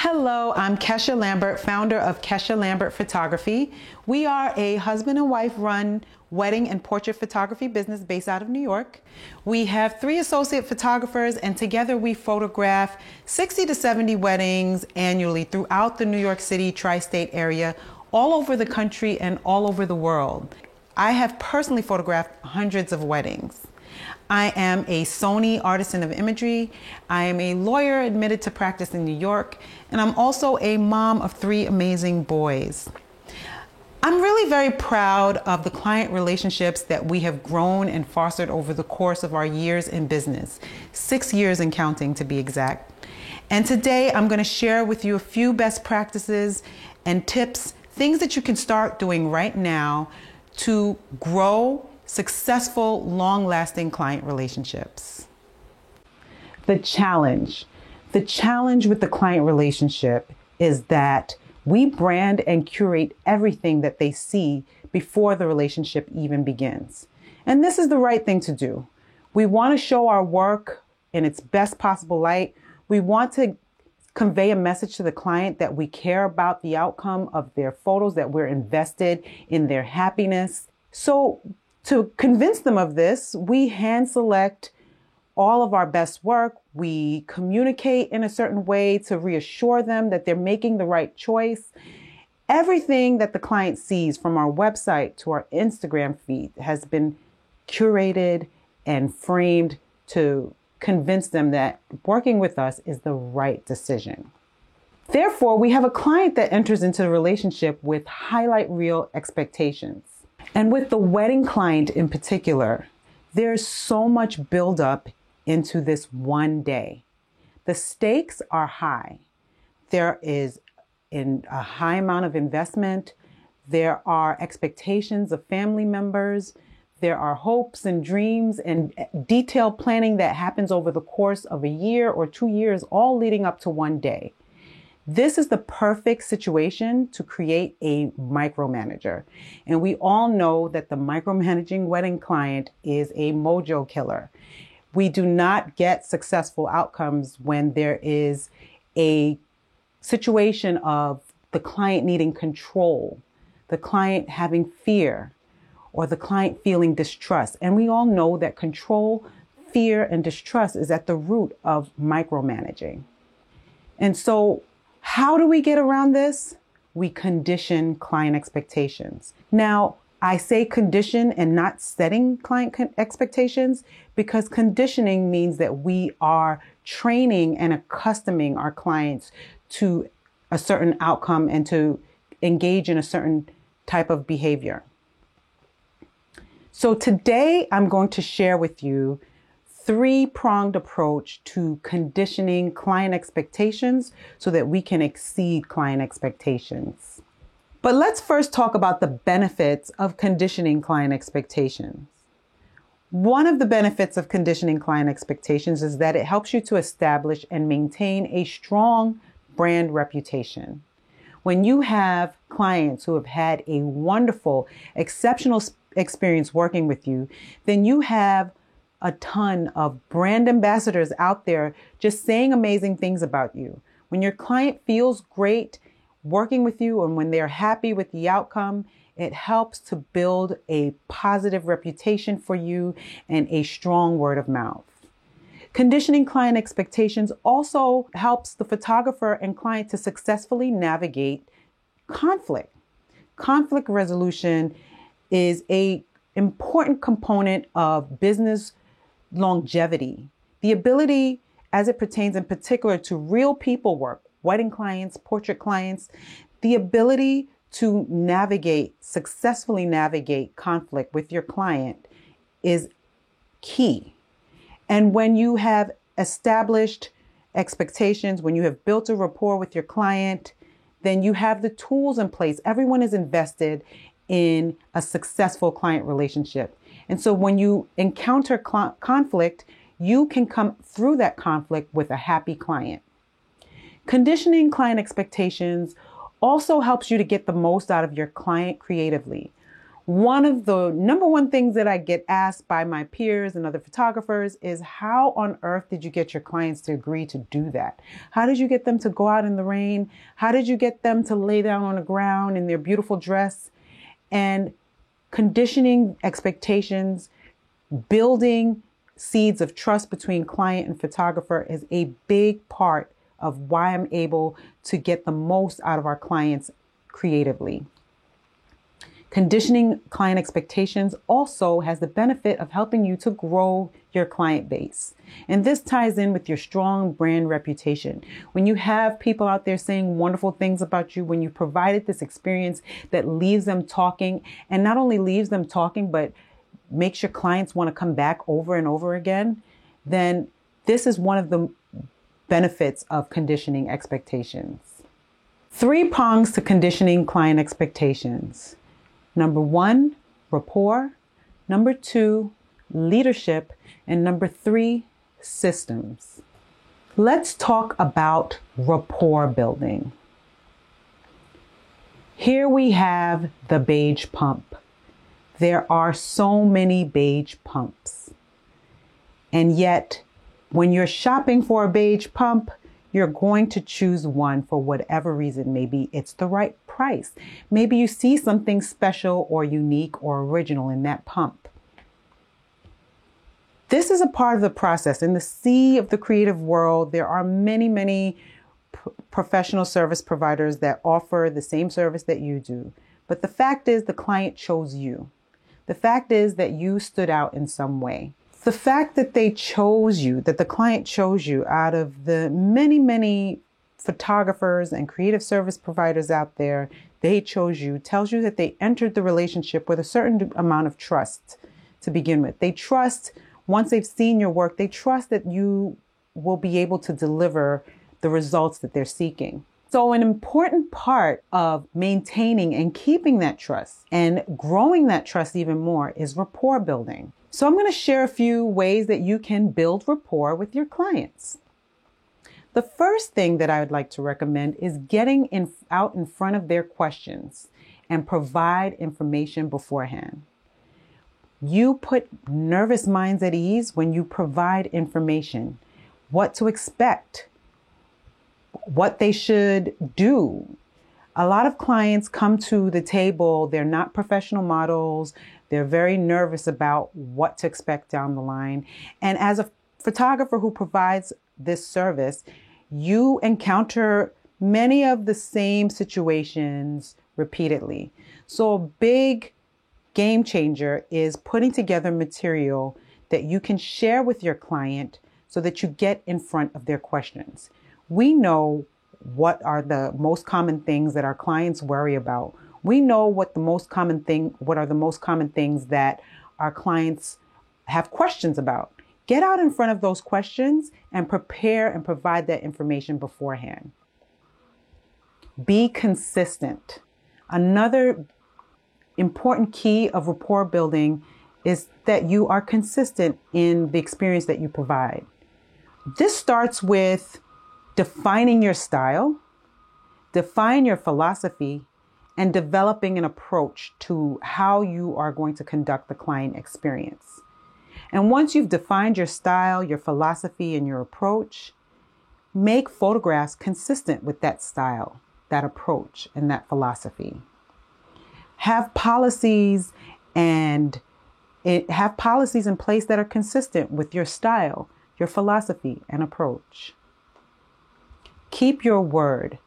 Hello, I'm Kesha Lambert, founder of Kesha Lambert Photography. We are a husband and wife run wedding and portrait photography business based out of New York. We have 3 associate photographers, and together we photograph 60 to 70 weddings annually throughout the New York City tri-state area, all over the country and all over the world. I have personally photographed hundreds of weddings. I am a Sony artisan of imagery. I am a lawyer admitted to practice in New York, and I'm also a mom of 3 amazing boys. I'm really very proud of the client relationships that we have grown and fostered over the course of our years in business, 6 years and counting to be exact. And today I'm going to share with you a few best practices and tips, things that you can start doing right now to grow successful, long-lasting client relationships. The challenge with the client relationship is that we brand and curate everything that they see before the relationship even begins. And this is the right thing to do. We want to show our work in its best possible light. We want to convey a message to the client that we care about the outcome of their photos, that we're invested in their happiness. So to convince them of this, we hand select all of our best work. We communicate in a certain way to reassure them that they're making the right choice. Everything that the client sees, from our website to our Instagram feed, has been curated and framed to convince them that working with us is the right decision. Therefore, we have a client that enters into the relationship with highlight reel expectations. And with the wedding client in particular, there's so much buildup into this one day. The stakes are high. There is a high amount of investment. There are expectations of family members. There are hopes and dreams and detailed planning that happens over the course of a year or 2 years, all leading up to one day. This is the perfect situation to create a micromanager. And we all know that the micromanaging wedding client is a mojo killer. We do not get successful outcomes when there is a situation of the client needing control, the client having fear, or the client feeling distrust. And we all know that control, fear, and distrust is at the root of micromanaging. And so how do we get around this? We condition client expectations. Now, I say condition and not setting client expectations, because conditioning means that we are training and accustoming our clients to a certain outcome and to engage in a certain type of behavior. So today I'm going to share with you 3-pronged approach to conditioning client expectations so that we can exceed client expectations. But let's first talk about the benefits of conditioning client expectations. One of the benefits of conditioning client expectations is that it helps you to establish and maintain a strong brand reputation. When you have clients who have had a wonderful, exceptional experience working with you, then you have a ton of brand ambassadors out there just saying amazing things about you. When your client feels great working with you and when they're happy with the outcome, it helps to build a positive reputation for you and a strong word of mouth. Conditioning client expectations also helps the photographer and client to successfully navigate conflict. Conflict resolution is an important component of business longevity. The ability, as it pertains in particular to real people work, wedding clients, portrait clients, the ability to successfully navigate conflict with your client is key. And when you have established expectations, when you have built a rapport with your client, then you have the tools in place. Everyone is invested in a successful client relationship. And so when you encounter conflict, you can come through that conflict with a happy client. Conditioning client expectations also helps you to get the most out of your client creatively. One of the number one things that I get asked by my peers and other photographers is, how on earth did you get your clients to agree to do that? How did you get them to go out in the rain? How did you get them to lay down on the ground in their beautiful dress? And conditioning expectations, building seeds of trust between client and photographer is a big part of why I'm able to get the most out of our clients creatively. Conditioning client expectations also has the benefit of helping you to grow your client base. And this ties in with your strong brand reputation. When you have people out there saying wonderful things about you, when you provided this experience that leaves them talking, and not only leaves them talking, but makes your clients want to come back over and over again, then this is one of the benefits of conditioning expectations. 3 prongs to conditioning client expectations. Number 1, rapport. Number 2, leadership. And number 3, systems. Let's talk about rapport building. Here we have the beige pump. There are so many beige pumps. And yet, when you're shopping for a beige pump, you're going to choose one for whatever reason. Maybe it's the right price. Maybe you see something special or unique or original in that pump. This is a part of the process. In the sea of the creative world, there are many professional service providers that offer the same service that you do. But the fact is, the client chose you. The fact is that you stood out in some way. The fact that they chose you, that the client chose you out of the many photographers and creative service providers out there, they chose you, tells you that they entered the relationship with a certain amount of trust to begin with. They trust, once they've seen your work, they trust that you will be able to deliver the results that they're seeking. So an important part of maintaining and keeping that trust and growing that trust even more is rapport building. So I'm going to share a few ways that you can build rapport with your clients. The first thing that I would like to recommend is getting out in front of their questions and provide information beforehand. You put nervous minds at ease when you provide information, what to expect, what they should do. A lot of clients come to the table, they're not professional models, they're very nervous about what to expect down the line. And as a photographer who provides this service, you encounter many of the same situations repeatedly. So a big game changer is putting together material that you can share with your client so that you get in front of their questions. We know what are the most common things that our clients worry about. We know what are the most common things that our clients have questions about. Get out in front of those questions and prepare and provide that information beforehand. Be consistent. Another important key of rapport building is that you are consistent in the experience that you provide. This starts with defining your style, define your philosophy, and developing an approach to how you are going to conduct the client experience. And once you've defined your style, your philosophy, and your approach, make photographs consistent with that style, that approach, and that philosophy. Have policies in place that are consistent with your style, your philosophy, and approach. Keep your word.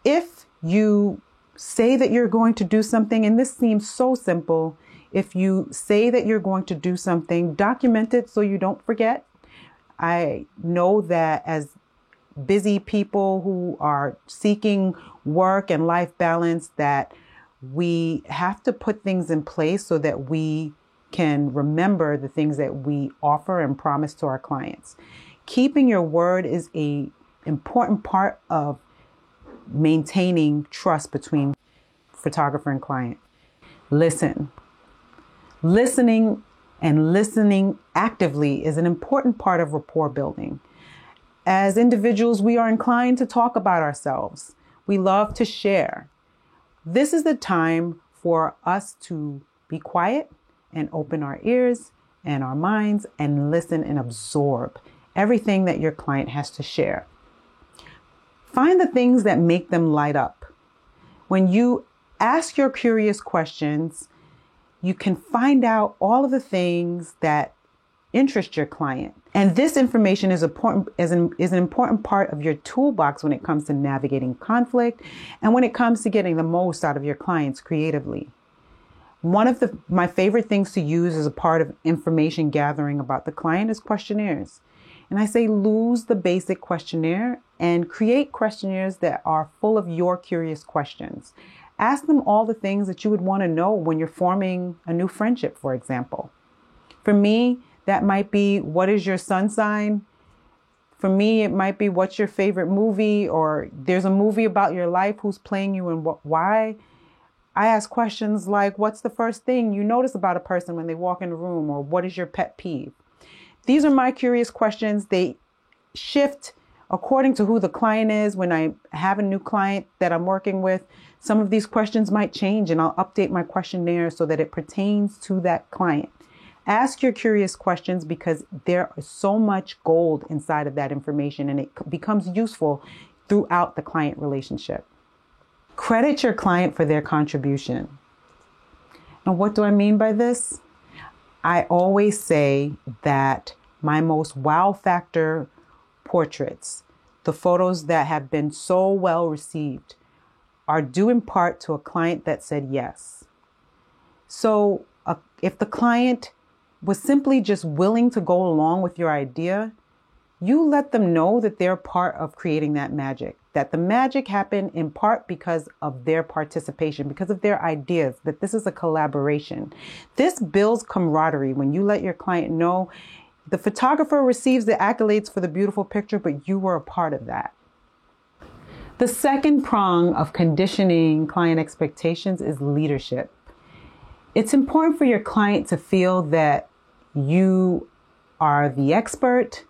If you say that you're going to do something, and this seems so simple, if you say that you're going to do something, document it so you don't forget. I know that as busy people who are seeking work and life balance, that we have to put things in place so that we can remember the things that we offer and promise to our clients. Keeping your word is an important part of maintaining trust between photographer and client. Listening and listening actively is an important part of rapport building. As individuals, we are inclined to talk about ourselves. We love to share. This is the time for us to be quiet and open our ears and our minds and listen and absorb everything that your client has to share. Find the things that make them light up. When you ask your curious questions, you can find out all of the things that interest your client. And this information is an important part of your toolbox when it comes to navigating conflict and when it comes to getting the most out of your clients creatively. One of my favorite things to use as a part of information gathering about the client is questionnaires. And I say lose the basic questionnaire and create questionnaires that are full of your curious questions. Ask them all the things that you would want to know when you're forming a new friendship, for example. For me, that might be, what is your sun sign? For me, it might be, what's your favorite movie? Or there's a movie about your life, who's playing you and why? I ask questions like, what's the first thing you notice about a person when they walk in the room? Or what is your pet peeve? These are my curious questions. They shift according to who the client is. When I have a new client that I'm working with, some of these questions might change and I'll update my questionnaire so that it pertains to that client. Ask your curious questions because there is so much gold inside of that information and it becomes useful throughout the client relationship. Credit your client for their contribution. And what do I mean by this? I always say that my most wow factor portraits, the photos that have been so well received, are due in part to a client that said yes. So if the client was simply just willing to go along with your idea, you let them know that they're part of creating that magic, that the magic happened in part because of their participation, because of their ideas, that this is a collaboration. This builds camaraderie when you let your client know the photographer receives the accolades for the beautiful picture, but you were a part of that. The second prong of conditioning client expectations is leadership. It's important for your client to feel that you are the expert,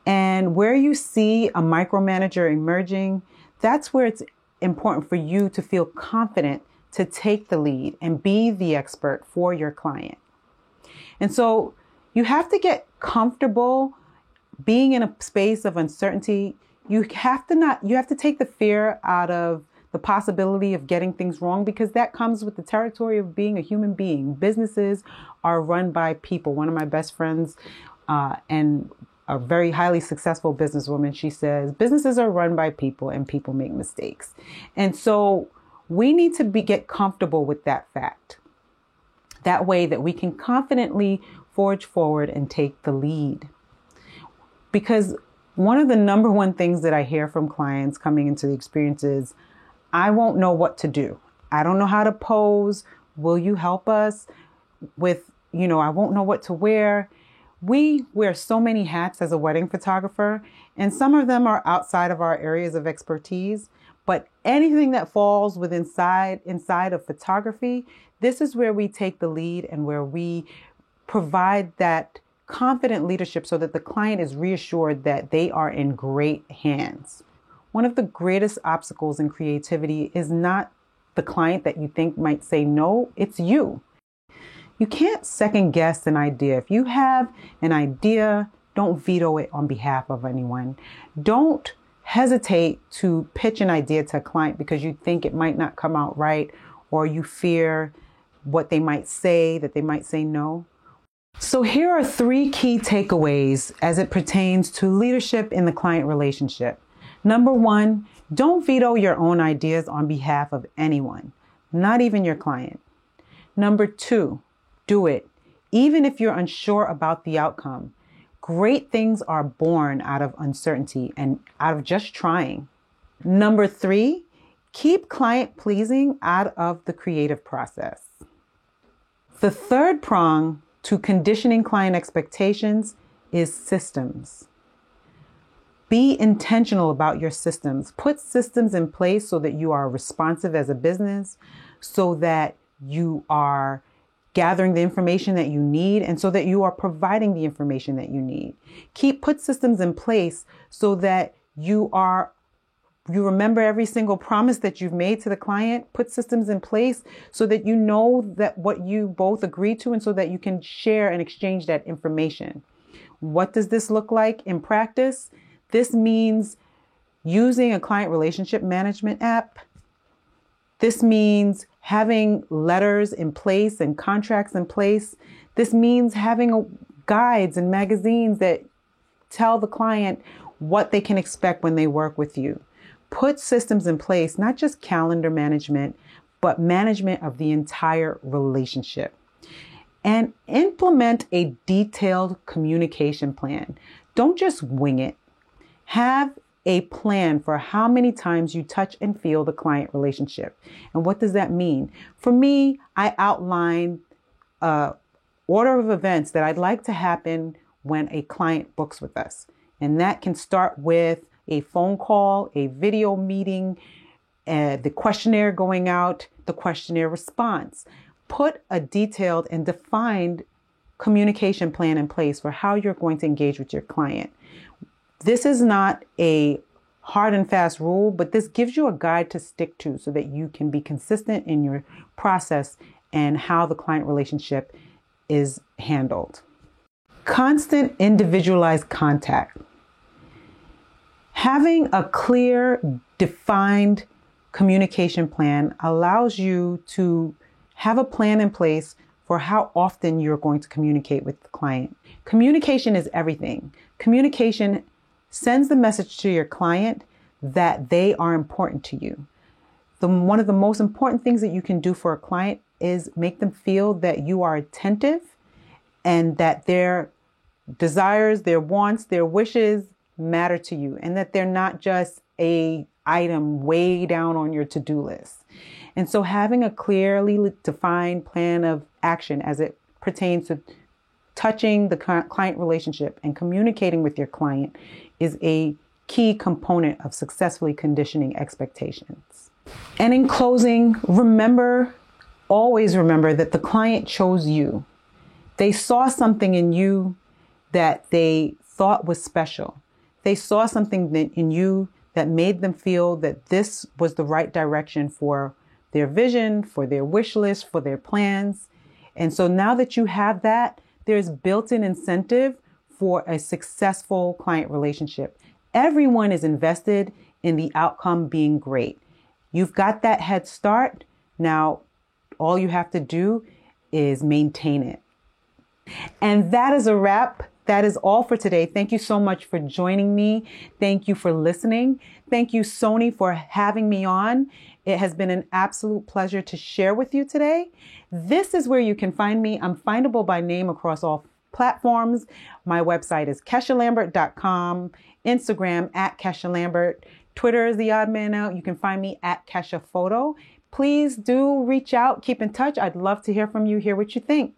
and where you see a micromanager emerging, that's where it's important for you to feel confident to take the lead and be the expert for your client. And so you have to get comfortable being in a space of uncertainty. You have to take the fear out of the possibility of getting things wrong, because that comes with the territory of being a human being. Businesses are run by people. One of my best friends and a very highly successful businesswoman, she says, businesses are run by people and people make mistakes. And so we need to get comfortable with that fact. That way that we can confidently forge forward and take the lead. Because one of the number one things that I hear from clients coming into the experience is, I won't know what to do. I don't know how to pose. Will you help us with, I won't know what to wear. We wear so many hats as a wedding photographer, and some of them are outside of our areas of expertise. But anything that falls inside of photography, this is where we take the lead and where we provide that confident leadership so that the client is reassured that they are in great hands. One of the greatest obstacles in creativity is not the client that you think might say no, it's you. You can't second guess an idea. If you have an idea, don't veto it on behalf of anyone. Don't hesitate to pitch an idea to a client because you think it might not come out right, or you fear what they might say, that they might say no. So here are 3 key takeaways as it pertains to leadership in the client relationship. Number 1, don't veto your own ideas on behalf of anyone, not even your client. Number 2, do it, even if you're unsure about the outcome. Great things are born out of uncertainty and out of just trying. Number 3, keep client pleasing out of the creative process. The third prong to conditioning client expectations is systems. Be intentional about your systems. Put systems in place so that you are responsive as a business, so that you are gathering the information that you need, and so that you are providing the information that you need. Put systems in place so that you are You remember every single promise that you've made to the client. Put systems in place so that you know that what you both agreed to, and so that you can share and exchange that information. What does this look like in practice? This means using a client relationship management app. This means having letters in place and contracts in place. This means having guides and magazines that tell the client what they can expect when they work with you. Put systems in place, not just calendar management, but management of the entire relationship. And implement a detailed communication plan. Don't just wing it. Have a plan for how many times you touch and feel the client relationship. And what does that mean? For me, I outline an order of events that I'd like to happen when a client books with us. And that can start with a phone call, a video meeting, the questionnaire going out, the questionnaire response. Put a detailed and defined communication plan in place for how you're going to engage with your client. This is not a hard and fast rule, but this gives you a guide to stick to so that you can be consistent in your process and how the client relationship is handled. Constant individualized contact. Having a clear, defined communication plan allows you to have a plan in place for how often you're going to communicate with the client. Communication is everything. Communication sends the message to your client that they are important to you. One of the most important things that you can do for a client is make them feel that you are attentive and that their desires, their wants, their wishes matter to you, and that they're not just a item way down on your to-do list. And so having a clearly defined plan of action as it pertains to touching the client relationship and communicating with your client is a key component of successfully conditioning expectations. And in closing, always remember that the client chose you. They saw something in you that they thought was special. They saw something in you that made them feel that this was the right direction for their vision, for their wish list, for their plans. And so now that you have that, there's built-in incentive for a successful client relationship. Everyone is invested in the outcome being great. You've got that head start. Now, all you have to do is maintain it. And that is a wrap. That is all for today. Thank you so much for joining me. Thank you for listening. Thank you, Sony, for having me on. It has been an absolute pleasure to share with you today. This is where you can find me. I'm findable by name across all platforms. My website is KeshaLambert.com, Instagram @KeshaLambert, Twitter is the odd man out. You can find me @KeshaPhoto. Please do reach out, keep in touch. I'd love to hear from you, hear what you think.